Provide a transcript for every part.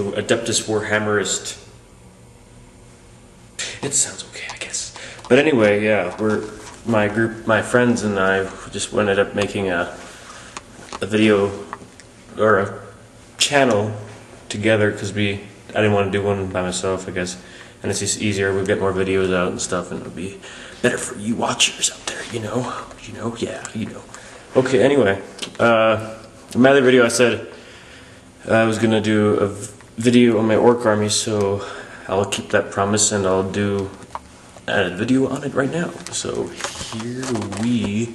Adeptus Warhammerist. It sounds okay, I guess. But anyway, yeah, my friends and I just ended up making a video or a channel together because I didn't want to do one by myself, I guess. And it's just easier. We'll get more videos out and stuff, and it'll be better for you watchers out there. You know, yeah, you know. Okay, anyway, in my other video I said I was gonna do a video on my orc army, so I'll keep that promise and I'll do a video on it right now. So here we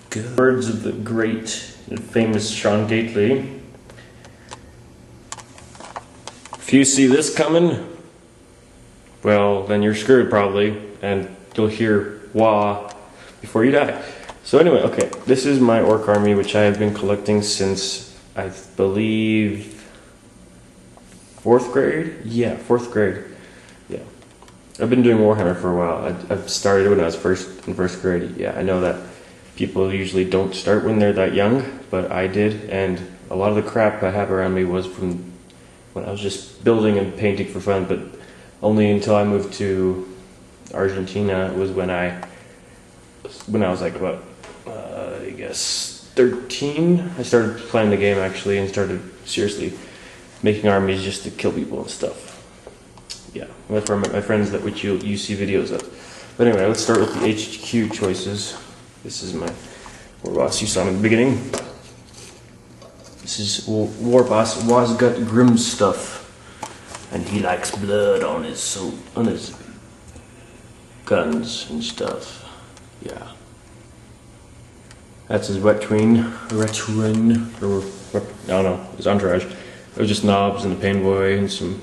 go. Words of the great and famous Sean Gately. If you see this coming, well, then you're screwed probably, and you'll hear wah before you die. So anyway, okay, this is my orc army, which I have been collecting since, I believe, 4th grade? Yeah, 4th grade. Yeah. I've been doing Warhammer for a while. I started when I was in first grade. Yeah, I know that people usually don't start when they're that young, but I did, and a lot of the crap I have around me was from when I was just building and painting for fun, but only until I moved to Argentina was when I was like about, I guess 13, I started playing the game actually and started seriously making armies just to kill people and stuff. Yeah, that's where I met my friends which you see videos of. But anyway, let's start with the HQ choices. This is my war boss you saw in the beginning. This is war boss Wasgut Grimstuff, and he likes blood on his guns and stuff. Yeah. That's his Retwin, or I don't know, his entourage. It was just knobs and a pain boy and some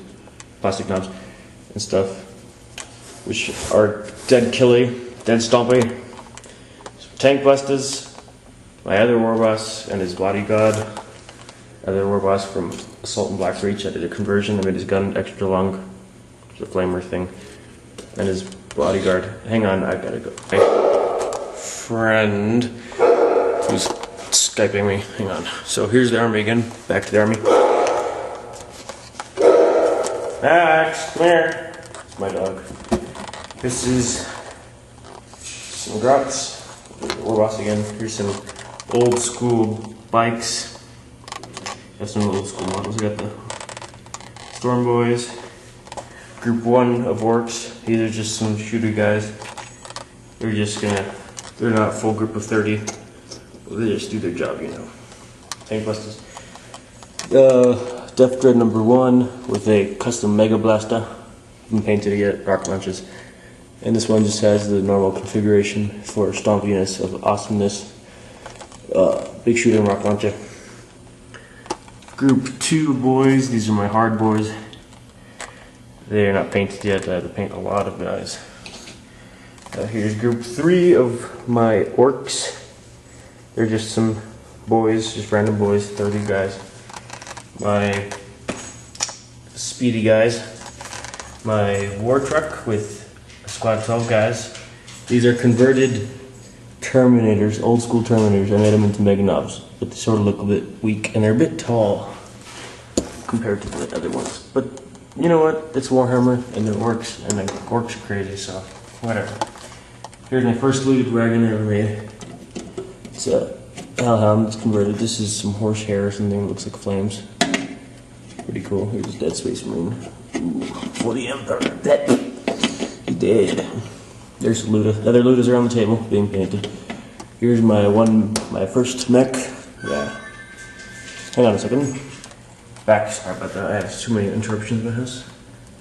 plastic knobs and stuff, which are Dead Killy, Dead Stompy, some Tank Busters, my other war boss and his bodyguard, other war boss from Assault and Blackreach. I did a conversion. I made his gun extra long, the flamer thing, and his bodyguard. Hang on, I gotta go. My friend who's Skyping me. Hang on. So here's the army again. Back to the army. Max, come here. It's my dog. This is some Grots. War boss again. Here's some old school bikes. Got some old school models. I got the Storm Boys. Group 1 of orcs. These are just some shooter guys. They're not a full group of 30. They just do their job, you know. Tank Busters. Death Dread number 1 with a custom Mega Blaster. Haven't painted it yet, rocket launches. And this one just has the normal configuration for stompiness of awesomeness. Big shooter and rocket launcher. Group 2 boys, these are my hard boys. They are not painted yet, I have to paint a lot of guys. Here's group 3 of my orcs. They're just some boys, just random boys, 30 guys. My speedy guys. My war truck with a squad of 12 guys. These are converted Terminators, old school Terminators. I made them into Mega Knobs, but they sort of look a bit weak and they're a bit tall compared to the other ones. But you know what? It's Warhammer and they're orcs, and the orcs are crazy, so whatever. Here's my first looted wagon I ever made. It's a Hellhound. It's converted. This is some horsehair or something that looks like flames. Pretty cool. Here's Dead Space Marine. Ooh, for the Emperor. He's dead. There's Luda. The other Ludas are on the table being painted. Here's my first mech. Yeah. Hang on a second. Back. Sorry about that. I have too many interruptions in my house.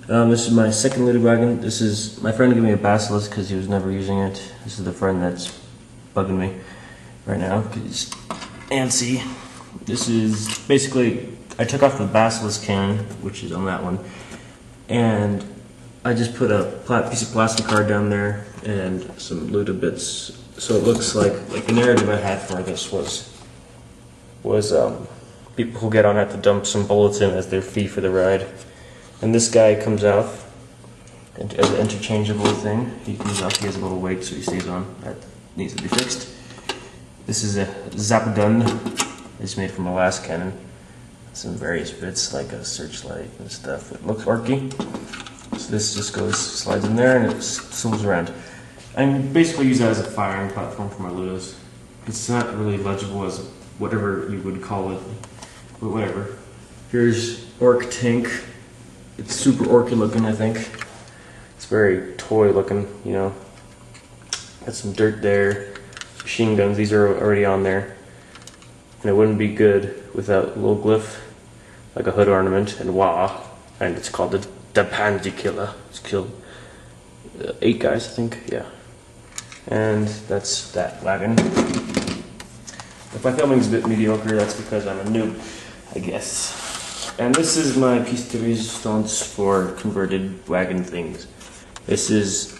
This is my second looted wagon. This is my friend gave me a Basilisk because he was never using it. This is the friend that's bugging me right now because he's antsy. This is basically, I took off the Basilisk cannon, which is on that one, and I just put a piece of plastic card down there and some Luda bits, so it looks like the narrative I had for this was people who get on have to dump some bullets in as their fee for the ride. And this guy comes out as an interchangeable thing. He comes out, he has a little weight so he stays on. That needs to be fixed. This is a Zappadun. It's made from a last cannon. some various bits like a searchlight and stuff. It looks orky. So this just slides in there and it swivels around. I basically use that as a firing platform for my Ludos. It's not really legible as whatever you would call it, but whatever. Here's Orc Tank. It's super orky looking, I think. It's very toy looking, you know. Got some dirt there. Machine guns, these are already on there. And it wouldn't be good without a little glyph, like a hood ornament, and wah. And it's called the Pandy Killer. It's killed 8 guys, I think, yeah. And that's that wagon. If my filming's a bit mediocre, that's because I'm a noob, I guess. And this is my piece de resistance for converted wagon things. This is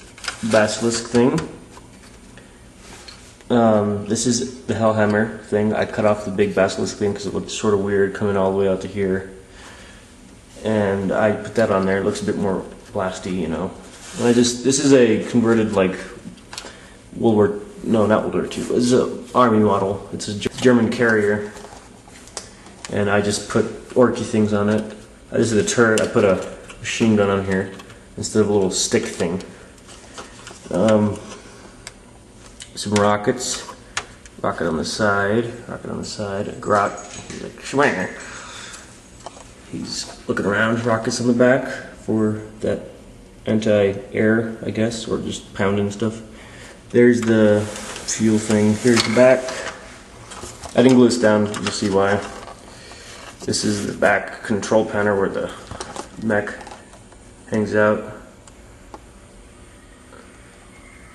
Basilisk thing. This is the Hellhammer thing. I cut off the big Basilisk thing because it looked sort of weird coming all the way out to here. And I put that on there. It looks a bit more blasty, you know. And this is a converted, like, not World War II. This is an army model. It's a German carrier. And I just put orky things on it. This is a turret. I put a machine gun on here instead of a little stick thing. Some rockets. Rocket on the side. Grot. He's like, schwanger. He's looking around. Rockets on the back for that anti-air, I guess, or just pounding stuff. There's the fuel thing. Here's the back. I didn't glue this down. You'll see why. This is the back control panel where the mech hangs out.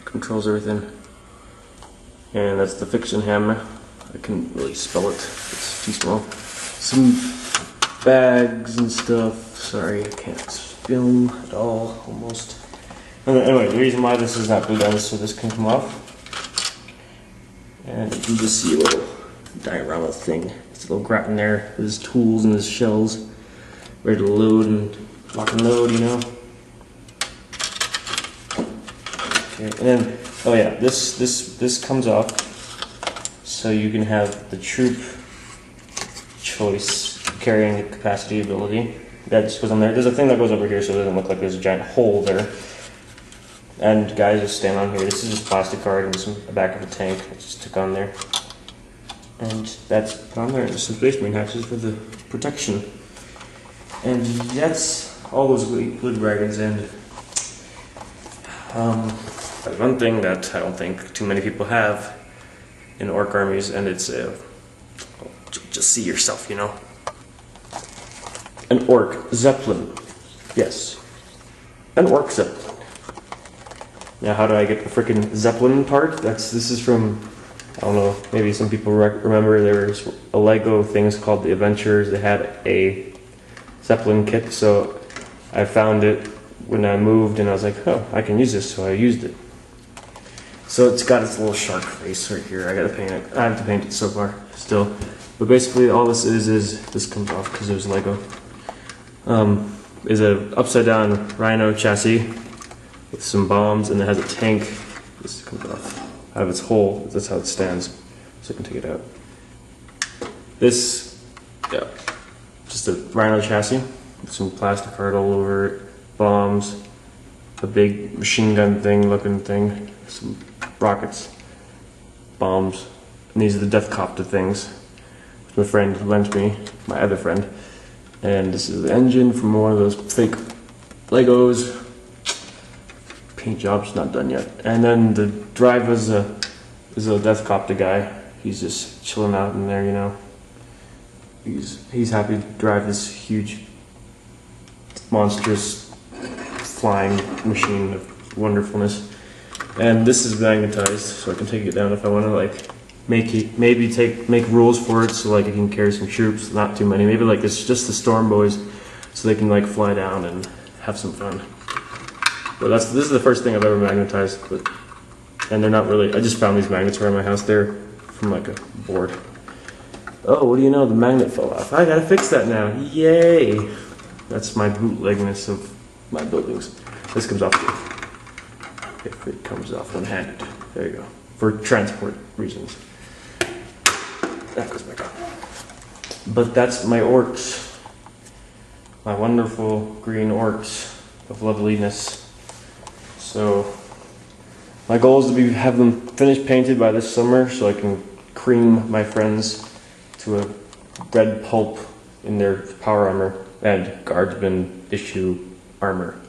Controls everything. And that's the Fiction Hammer. I couldn't really spell it. It's too small. Some bags and stuff. Sorry, I can't film at all, almost. Anyway, the reason why this is not glued down is so this can come off. And you can just see a little diorama thing. It's a little grot in there with his tools and his shells. Ready to load and lock and load, you know. Okay, and then, oh yeah, this comes off so you can have the troop choice carrying capacity ability. That just goes on there. There's a thing that goes over here so it doesn't look like there's a giant hole there. And guys just stand on here. This is just plastic card and some the back of a tank. I just took on there. And that's put on there. There's some Space Marine hatches for the protection. And that's all those wood wagons. And one thing that I don't think too many people have in orc armies, and it's just see yourself, you know. An orc zeppelin. Yes. An orc zeppelin. Now, how do I get the frickin' zeppelin part? This is from, I don't know, maybe some people remember there was a Lego things called the Adventures. They had a zeppelin kit, so I found it when I moved and I was like, oh, I can use this, so I used it. So it's got its little shark face right here. I gotta paint it. I have to paint it so far, still. But basically all this is this comes off because it was Lego. Is a upside down Rhino chassis with some bombs, and it has a tank. This comes off out of its hole. That's how it stands. So I can take it out. This, yeah, just a Rhino chassis with some plastic art all over it, bombs, a big machine gun thing looking thing, some rockets, bombs, and these are the Death Copter things, which my friend lent me, my other friend. And this is the engine from one of those fake Legos. Paint job's not done yet. And then the drive is a Death Copter guy. He's just chilling out in there, you know. He's happy to drive this huge, monstrous, flying machine of wonderfulness. And this is magnetized, so I can take it down if I want to, like, make rules for it, so like it can carry some troops, not too many. Maybe like it's just the Storm Boys, so they can like fly down and have some fun. But this is the first thing I've ever magnetized, and they're not really. I just found these magnets around my house. They're from like a board. Oh, what do you know? The magnet fell off. I gotta fix that now. Yay! That's my bootlegness of my buildings. This comes off too. If it comes off one-handed. There you go. For transport reasons. That goes back on. But that's my orcs. My wonderful green orcs of loveliness. So my goal is to have them finished painted by this summer so I can cream my friends to a red pulp in their power armor and guardsman issue armor.